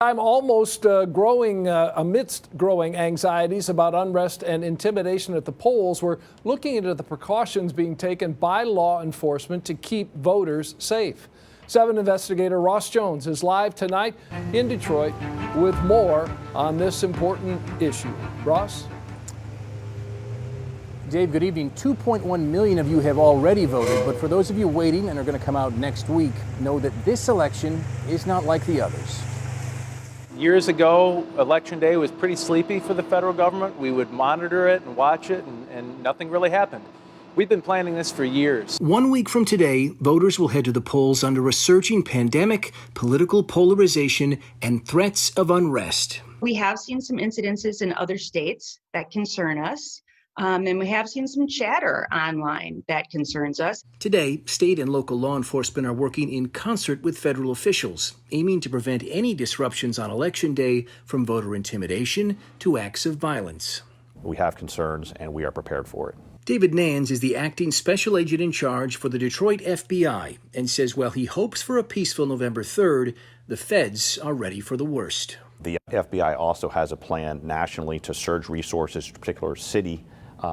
I'm almost amidst growing anxieties about unrest and intimidation at the polls. We're looking into the precautions being taken by law enforcement to keep voters safe. 7 investigator Ross Jones is live tonight in Detroit with more on this important issue. Ross? Dave, good evening. 2.1 million of you have already voted, but for those of you waiting and are going to come out next week, know that this election is not like the others. Years ago, Election Day was pretty sleepy for the federal government. We would monitor it and watch it, and nothing really happened. We've been planning this for years. 1 week from today, voters will head to the polls under a surging pandemic, political polarization, and threats of unrest. We have seen some incidences in other states that concern us. And we have seen some chatter online that concerns us. Today, state and local law enforcement are working in concert with federal officials, aiming to prevent any disruptions on Election Day, from voter intimidation to acts of violence. We have concerns, and we are prepared for it. David Nans is the acting special agent in charge for the Detroit FBI and says while he hopes for a peaceful November 3rd, the feds are ready for the worst. The FBI also has a plan nationally to surge resources to a particular city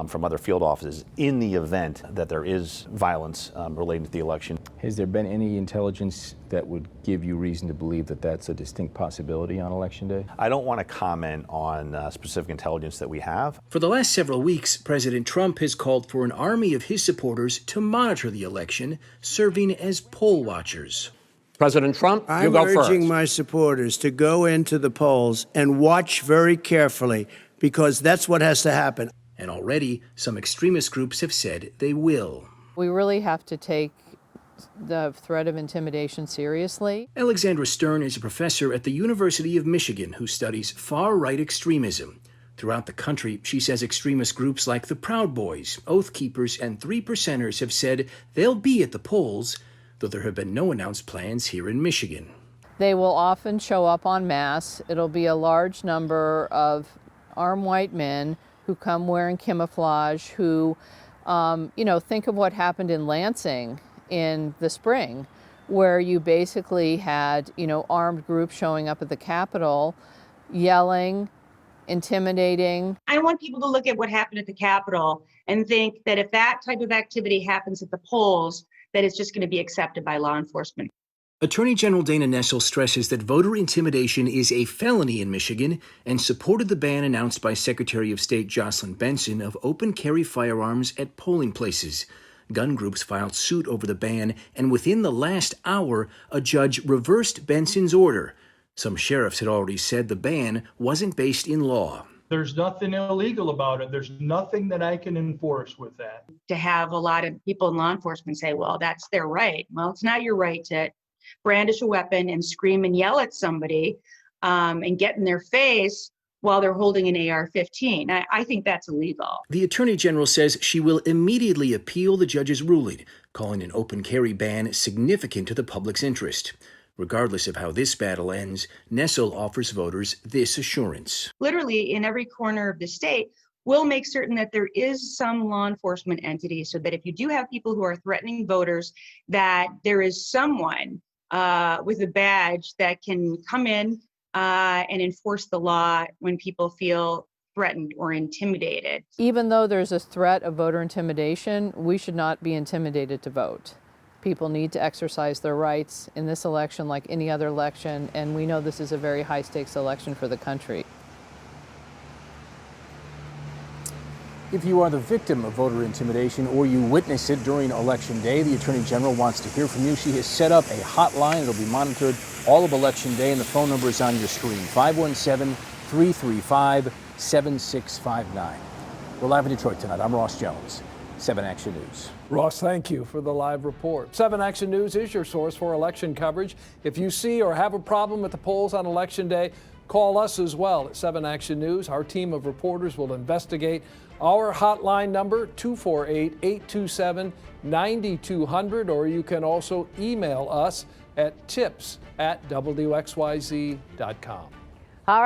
from other field offices in the event that there is violence relating to the election. Has there been any intelligence that would give you reason to believe that that's a distinct possibility on Election Day? I don't want to comment on specific intelligence that we have. For the last several weeks, President Trump has called for an army of his supporters to monitor the election, serving as poll watchers. President Trump, you go first. I'm urging my supporters to go into the polls and watch very carefully, because that's what has to happen. And already, some extremist groups have said they will. We really have to take the threat of intimidation seriously. Alexandra Stern is a professor at the University of Michigan who studies far-right extremism. Throughout the country, she says extremist groups like the Proud Boys, Oath Keepers, and 3 Percenters have said they'll be at the polls, though there have been no announced plans here in Michigan. They will often show up en masse. It'll be a large number of armed white men who come wearing camouflage, who, think of what happened in Lansing in the spring, where you basically had, armed groups showing up at the Capitol, yelling, intimidating. I want people to look at what happened at the Capitol and think that if that type of activity happens at the polls, that it's just going to be accepted by law enforcement. Attorney General Dana Nessel stresses that voter intimidation is a felony in Michigan and supported the ban announced by Secretary of State Jocelyn Benson of open carry firearms at polling places. Gun groups filed suit over the ban, and within the last hour, a judge reversed Benson's order. Some sheriffs had already said the ban wasn't based in law. There's nothing illegal about it. There's nothing that I can enforce with that. To have a lot of people in law enforcement say, well, that's their right. Well, it's not your right to brandish a weapon and scream and yell at somebody and get in their face while they're holding an AR-15. I think that's illegal. The Attorney General says she will immediately appeal the judge's ruling, calling an open carry ban significant to the public's interest. Regardless of how this battle ends, Nessel offers voters this assurance. Literally in every corner of the state, we'll make certain that there is some law enforcement entity so that if you do have people who are threatening voters, that there is someone with a badge that can come in and enforce the law when people feel threatened or intimidated. Even though there's a threat of voter intimidation, we should not be intimidated to vote. People need to exercise their rights in this election like any other election, and we know this is a very high-stakes election for the country. If you are the victim of voter intimidation or you witness it during Election Day, the Attorney General wants to hear from you. She has set up a hotline. It'll be monitored all of Election Day, and the phone number is on your screen, 517-335-7659. We're live in Detroit tonight. I'm Ross Jones, 7 Action News. Ross, thank you for the live report. 7 Action News is your source for election coverage. If you see or have a problem at the polls on Election Day, call us as well at 7 Action News. Our team of reporters will investigate. Our hotline number, 248-827-9200, or you can also email us at tips@WXYZ.com.